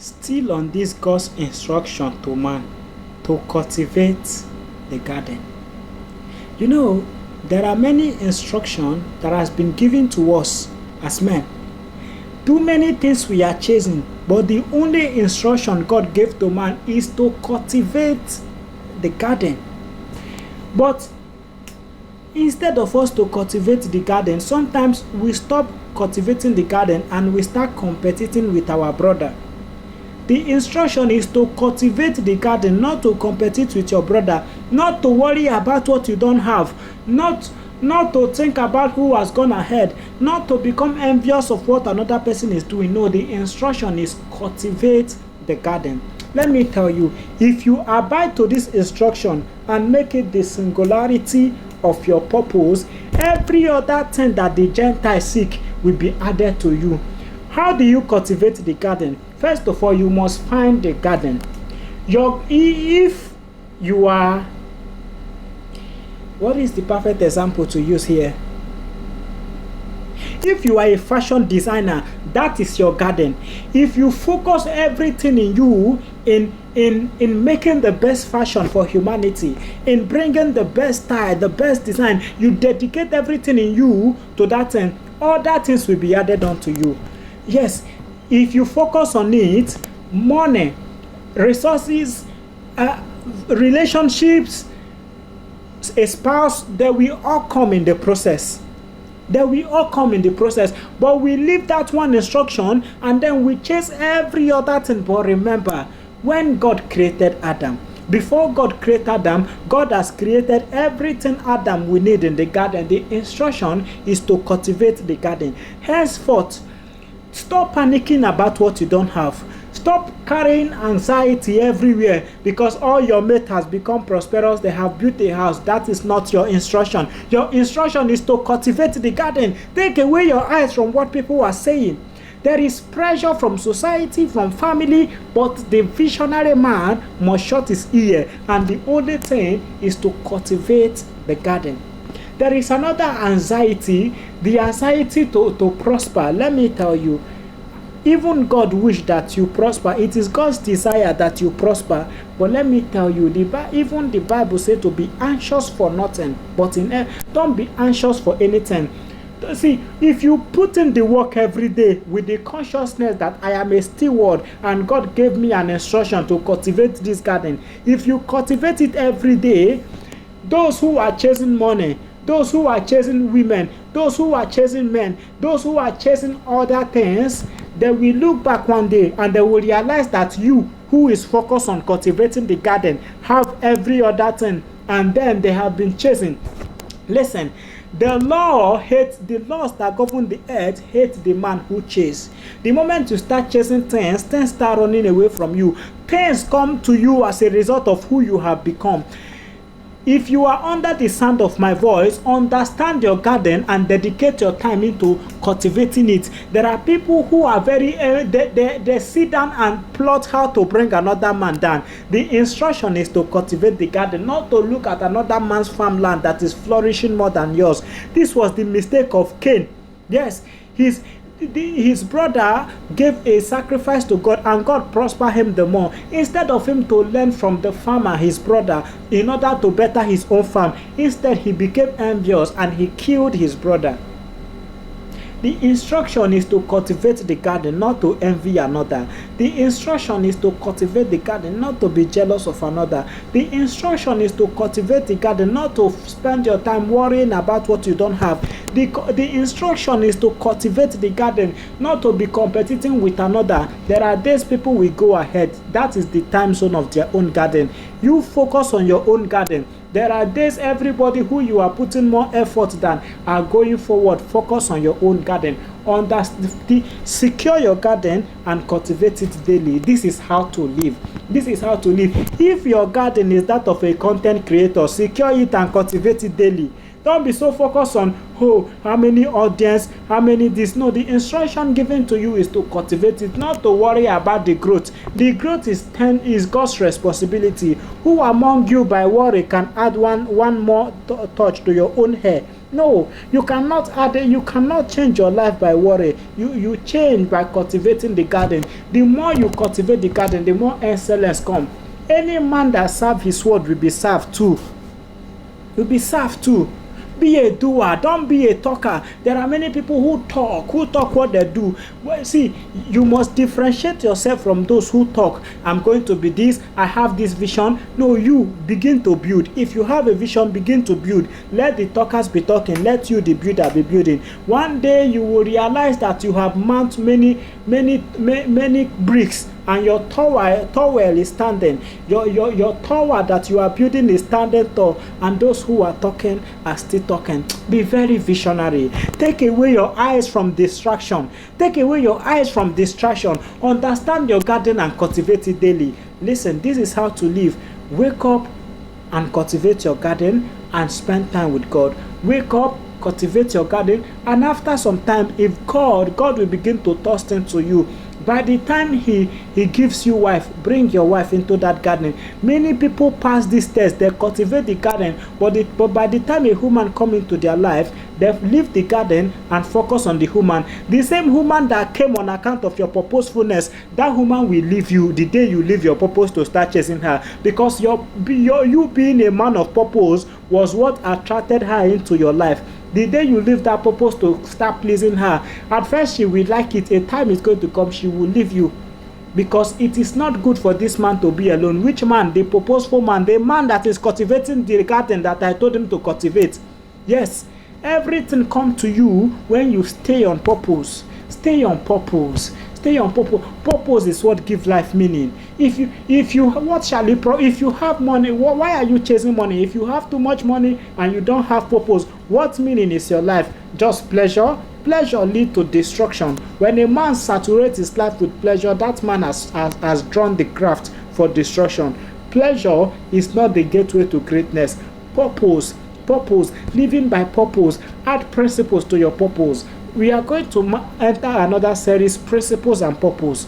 Still on this God's instruction to man to cultivate the garden. You know, there are many instructions that has been given to us as men. Too many things we are chasing, but the only instruction God gave to man is to cultivate the garden. But instead of us to cultivate the garden, sometimes we stop cultivating the garden and we start competing with our brother. The instruction is to cultivate the garden, not to compete with your brother, not to worry about what you don't have, not to think about who has gone ahead, not to become envious of what another person is doing. No, the instruction is cultivate the garden. Let me tell you, if you abide to this instruction and make it the singularity of your purpose, every other thing that the Gentiles seek will be added to you. How do you cultivate the garden? First of all, you must find the garden. If you are, what is the perfect example to use here? If you are a fashion designer, that is your garden. If you focus everything in you in making the best fashion for humanity, in bringing the best style, the best design, you dedicate everything in you to that thing, other things will be added onto you. Yes, if you focus on it, money, resources, relationships, a spouse, they will all come in the process. They will all come in the process. But we leave that one instruction and then we chase every other thing. But remember, when God created Adam, before God created Adam, God has created everything Adam will need in the garden. The instruction is to cultivate the garden. Henceforth, stop panicking about what you don't have. Stop carrying anxiety everywhere because all your mate has become prosperous. They have built a house. That is not your instruction. Your instruction is to cultivate the garden. Take away your eyes from what people are saying. There is pressure from society, from family, but the visionary man must shut his ear. And the only thing is to cultivate the garden. There is another anxiety, the anxiety to prosper. Let me tell you, even God wishes that you prosper. It is God's desire that you prosper. But let me tell you, even the Bible says to be anxious for nothing, but don't be anxious for anything. See, if you put in the work every day with the consciousness that I am a steward and God gave me an instruction to cultivate this garden, if you cultivate it every day, those who are chasing money, those who are chasing women, those who are chasing men, those who are chasing other things, they will look back one day and they will realize that you, who is focused on cultivating the garden, have every other thing, and then they have been chasing. Listen, the laws that govern the earth hate the man who chases. The moment you start chasing things start running away from you. Things come to you as a result of who you have become. If you are under the sound of my voice, understand your garden and dedicate your time into cultivating it. There are people who are very, they sit down and plot how to bring another man down. The instruction is to cultivate the garden, not to look at another man's farmland that is flourishing more than yours. This was the mistake of Cain. Yes, his brother gave a sacrifice to God and God prospered him the more. Instead of him to learn from the farmer, his brother, in order to better his own farm, instead he became envious and he killed his brother. The instruction is to cultivate the garden, not to envy another. The instruction is to cultivate the garden, not to be jealous of another. The instruction is to cultivate the garden, not to spend your time worrying about what you don't have. The instruction is to cultivate the garden, not to be competing with another. There are days people will go ahead. That is the time zone of their own garden. You focus on your own garden. There are days everybody who you are putting more effort than are going forward. Focus on your own garden. Secure your garden and cultivate it daily. This is how to live. This is how to live. If your garden is that of a content creator, secure it and cultivate it daily. Don't be so focused on, oh, how many audience, how many this. No, the instruction given to you is to cultivate it, not to worry about the growth. The growth is God's responsibility. Who among you by worry can add one more touch to your own hair? No, you cannot add it. You cannot change your life by worry. You change by cultivating the garden. The more you cultivate the garden, the more excellence come. Any man that serve his word will be served too. Will be served too. Be a doer, don't be a talker. There are many people who talk what they do. Well, see, you must differentiate yourself from those who talk. I'm going to be this, I have this vision. No, you begin to build. If you have a vision, begin to build. Let the talkers be talking, let you, the builder, be building. One day you will realize that you have mounted many bricks, and your tower is standing. Your tower that you are building is standing tall, and those who are talking are still talking. Be very visionary. Take away your eyes from distraction. Take away your eyes from distraction. Understand your garden and cultivate it daily. Listen, this is how to live. Wake up and cultivate your garden and spend time with God. Wake up, cultivate your garden, and after some time, if God will begin to thrust into you. By the time he gives you wife, bring your wife into that garden. Many people pass this test, they cultivate the garden, but by the time a human come into their life, they've leave the garden and focus on the human. The same human that came on account of your purposefulness, that woman will leave you the day you leave your purpose to start chasing her, because you being a man of purpose was what attracted her into your life. The day you leave that purpose to start pleasing her, at first she will like it. A time is going to come, she will leave you. Because it is not good for this man to be alone. Which man? The purposeful man. The man that is cultivating the garden that I told him to cultivate. Yes, everything comes to you when you stay on purpose. Stay on purpose. Stay on purpose. Purpose is what gives life meaning. If you what shall you if you have money, why are you chasing money? If you have too much money and you don't have purpose, what meaning is your life? Just pleasure? Pleasure leads to destruction. When a man saturates his life with pleasure, that man has drawn the craft for destruction. Pleasure is not the gateway to greatness. Purpose, living by purpose. Add principles to your purpose. We are going to enter another series, principles and purpose.